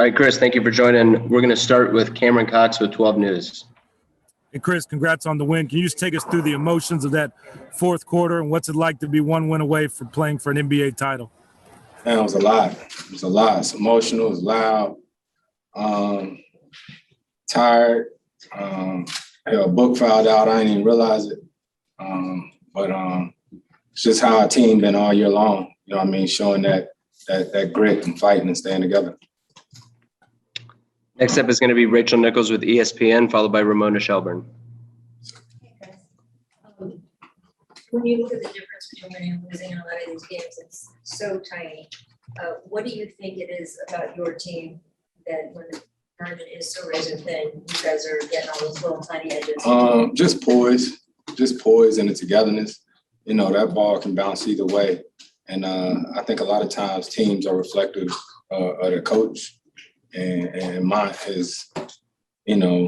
All right, Chris, thank you for joining. We're going to start with Cameron Cox with 12 News. Hey, Chris, congrats on the win. Can you just take us through the emotions of that fourth quarter and what's it like to be one win away from playing for an NBA title? Man, it was a lot. It was a lot. It's emotional. It was loud. Tired. A book filed out. I didn't even realize it. But it's just how our team been all year long. You know what I mean? Showing that grit and fighting and staying together. Next up is going to be Rachel Nichols with ESPN, followed by Ramona Shelburne. When you look at the difference between winning and losing in a lot of these games, it's so tiny. What do you think it is about your team that when the margin is so razor thin, you guys are getting all those little tiny edges? Just poise and the togetherness. You know, that ball can bounce either way. And I think a lot of times teams are reflective of their coach. And mine is, you know,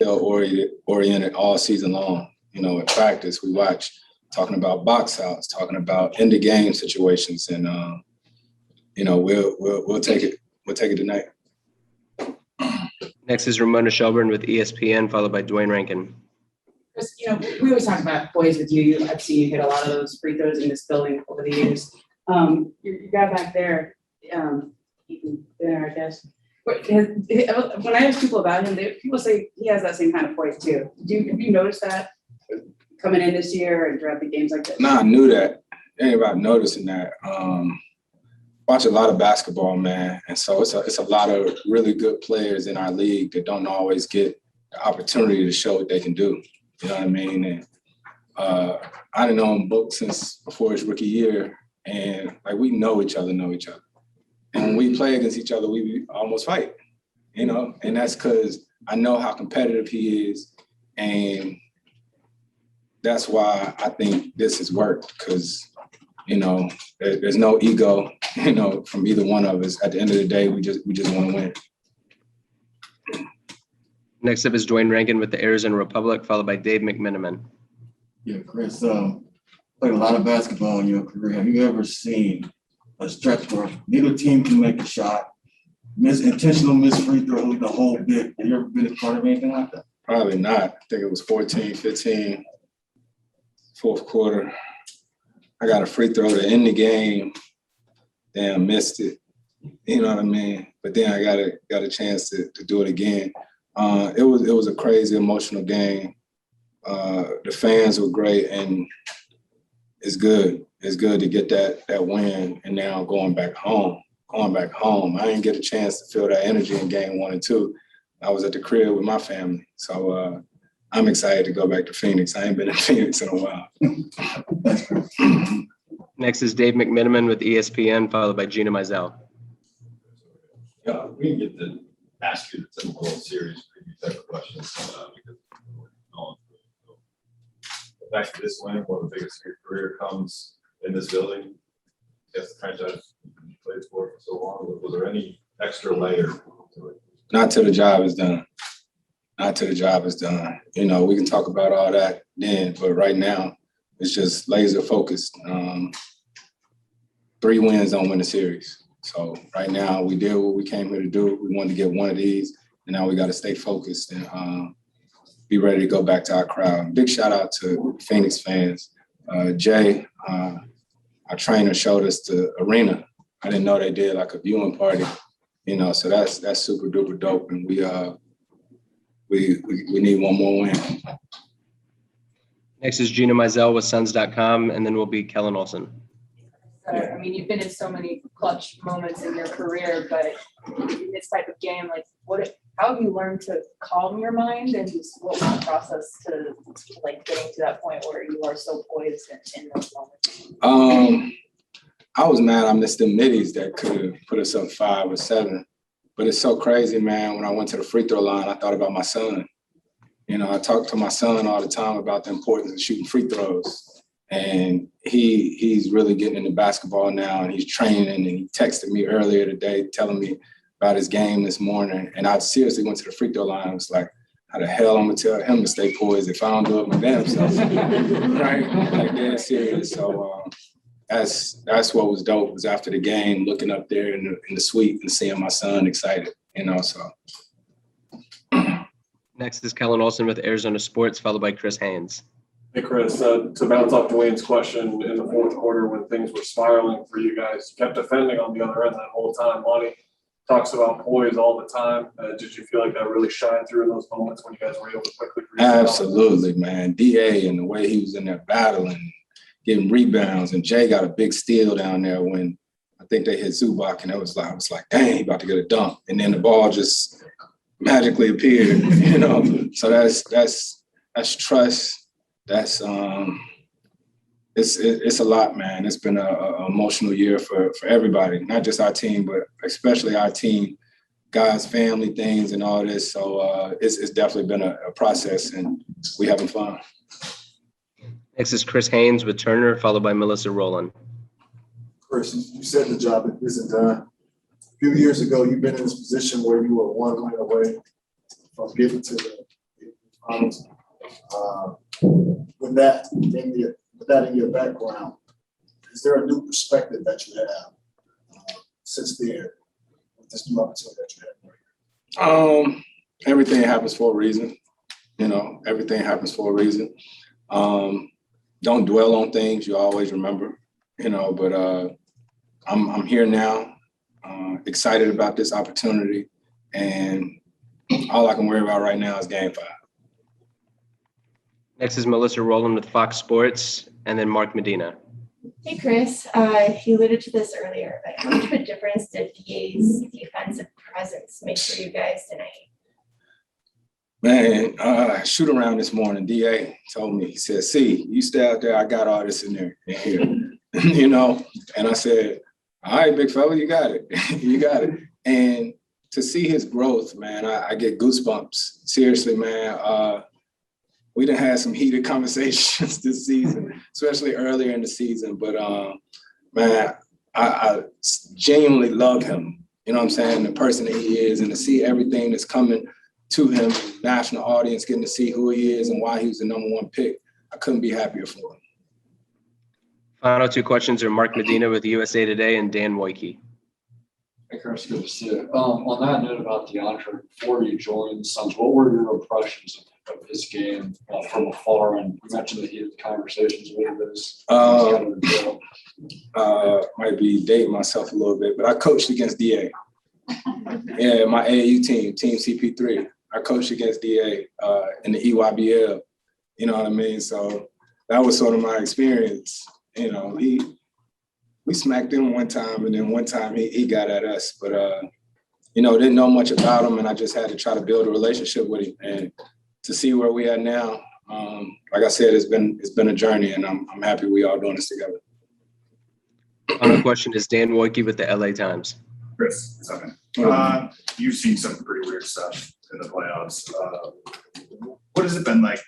oriented all season long. You know, at practice, we watch talking about box outs, talking about end of game situations, and you know, we'll take it. We'll take it tonight. Next is Ramona Shelburne with ESPN, followed by Dwayne Rankin. Chris, you know, we always talk about poise with you. I've seen you hit a lot of those free throws in this building over the years. You got back there, eating dinner, I guess. But when I ask people about him, people say he has that same kind of poise too. Have you noticed that coming in this year and throughout the games like this? No, I knew that. Ain't about noticing that. Watch a lot of basketball, man, and so it's a lot of really good players in our league that don't always get the opportunity to show what they can do. You know what I mean? And I didn't know him Book since before his rookie year, and like we know each other. And when we play against each other, we almost fight, you know? And that's because I know how competitive he is. And that's why I think this has worked, because, you know, there's no ego, you know, from either one of us. At the end of the day, we just want to win. Next up is Dwayne Rankin with the Arizona Republic, followed by Dave McMenamin. Yeah, Chris, played a lot of basketball in your career. Have you ever seen a stretch where neither team can make a shot, intentional miss free throws the whole bit? Have you ever been a part of anything like that? Probably not. I think it was 14-15, fourth quarter. I got a free throw to end the game. Damn, missed it. You know what I mean? But then I got a chance to do it again. It was a crazy emotional game. The fans were great, and it's good. It's good to get that win, and now going back home. I didn't get a chance to feel that energy in game 1 and 2. I was at the crib with my family. So I'm excited to go back to Phoenix. I ain't been in Phoenix in a while. Next is Dave McMenamin with ESPN, followed by Gina Mizell. Yeah, we can get to ask you the typical series preview type of questions because back to this win, one of the biggest in your career comes in this building. I guess the franchise you played for so long. Was there any extra layer to it? Not till the job is done. You know, we can talk about all that then, but right now it's just laser focused. 3 wins don't win the series. So right now we did what we came here to do. We wanted to get one of these, and now we got to stay focused and be ready to go back to our crowd. Big shout out to Phoenix fans. Jay, our trainer, showed us the arena. I didn't know they did like a viewing party, you know, so that's super duper dope. And we need one more win. Next is Gina Mizell with Suns.com, and then will be Kellen Olson. I mean, you've been in so many clutch moments in your career, but in this type of game, like, how have you learned to calm your mind, and just what was the process to like getting to that point where you are so poised in those moments? I was mad I missed them middies that could have put us up 5 or 7. But it's so crazy, man. When I went to the free throw line, I thought about my son. You know, I talk to my son all the time about the importance of shooting free throws. And he's really getting into basketball now, and he's training. And he texted me earlier today telling me about his game this morning. And I seriously went to the free throw line. I was like, how the hell I'm gonna tell him to stay poised if I don't do it my damn self? Right? Like, dead serious. So that's what was dope, was after the game, looking up there in the suite and seeing my son excited, so. Next is Kellen Olson with Arizona Sports, followed by Chris Haynes. Hey, Chris, to bounce off Dwayne's question, in the fourth quarter when things were spiraling for you guys, you kept defending on the other end that whole time. Lonnie talks about poise all the time. Did you feel like that really shined through in those moments when you guys were able to quickly? Absolutely, man. DA and the way he was in there battling, getting rebounds, and Jay got a big steal down there when I think they hit Zubac, and I was like, dang, he about to get a dunk. And then the ball just magically appeared, So that's trust. That's it's a lot, man. It's been an emotional year for everybody, not just our team, but especially our team, guys, family things, and all this. So it's definitely been a process, and we having fun. Next is Chris Haynes with Turner, followed by Melissa Rowland. Chris, you said the job isn't done. A few years ago, you've been in this position where you were one win away from getting to the finals. With that in your background, is there a new perspective that you have since then with this new opportunity that you have? Everything happens for a reason. Everything happens for a reason. Don't dwell on things. You always remember. But I'm here now, excited about this opportunity, and all I can worry about right now is Game 5. Next is Melissa Rowland with Fox Sports, and then Mark Medina. Hey, Chris. You alluded to this earlier, but how much of a difference did DA's defensive presence make for you guys tonight? Man, shoot around this morning, DA told me, he said, "See, you stay out there. I got all this in here." And I said, "All right, big fella, you got it. You got it." And to see his growth, man, I get goosebumps. Seriously, man. We done had some heated conversations this season, especially earlier in the season. But, man, I genuinely love him. You know what I'm saying? The person that he is, and to see everything that's coming to him, national audience getting to see who he is and why he was the #1 pick. I couldn't be happier for him. Final two questions are Mark Medina with USA Today and Dan Woike. Hey, Chris, good to see you. On that note about Deandre, before you joined the Suns, what were your impressions of his game from afar? And you mentioned that he had conversations with this. Might be dating myself a little bit, but I coached against DA. Yeah, my AAU team CP3. I coached against DA in the EYBL. You know what I mean? So that was sort of my experience. We smacked him one time, and then one time he got at us. But didn't know much about him, and I just had to try to build a relationship with him. And to see where we are now, like I said, it's been a journey, and I'm happy we all doing this together. Final question is Dan Woike with the LA Times. Chris, you've seen some pretty weird stuff in the playoffs. What has it been like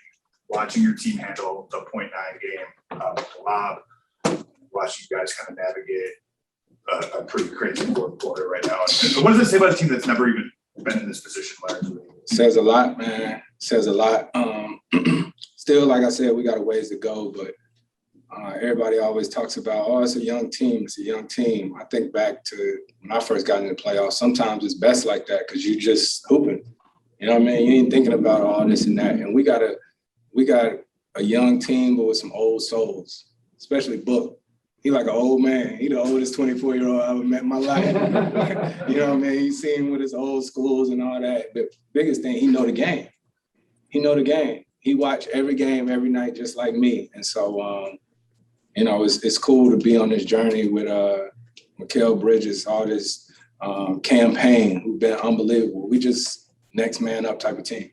watching your team handle the .9 game, the lob, watching you guys kind of navigate a pretty crazy fourth quarter right now? And what does it say about a team that's never even been in this position largely? Says a lot, man. Says a lot. Still, like I said, we got a ways to go, but everybody always talks about, it's a young team. It's a young team. I think back to when I first got in the playoffs, sometimes it's best like that because you just hooping. You know what I mean? You ain't thinking about all this and that. And we got a young team, but with some old souls, especially Book. He like an old man. He the oldest 24-year-old I ever met in my life. You know what I mean? You see him with his old schools and all that. The biggest thing, he know the game. He watch every game every night just like me. And so, it's cool to be on this journey with Mikal Bridges, all this campaign who've been unbelievable. We just next man up type of team.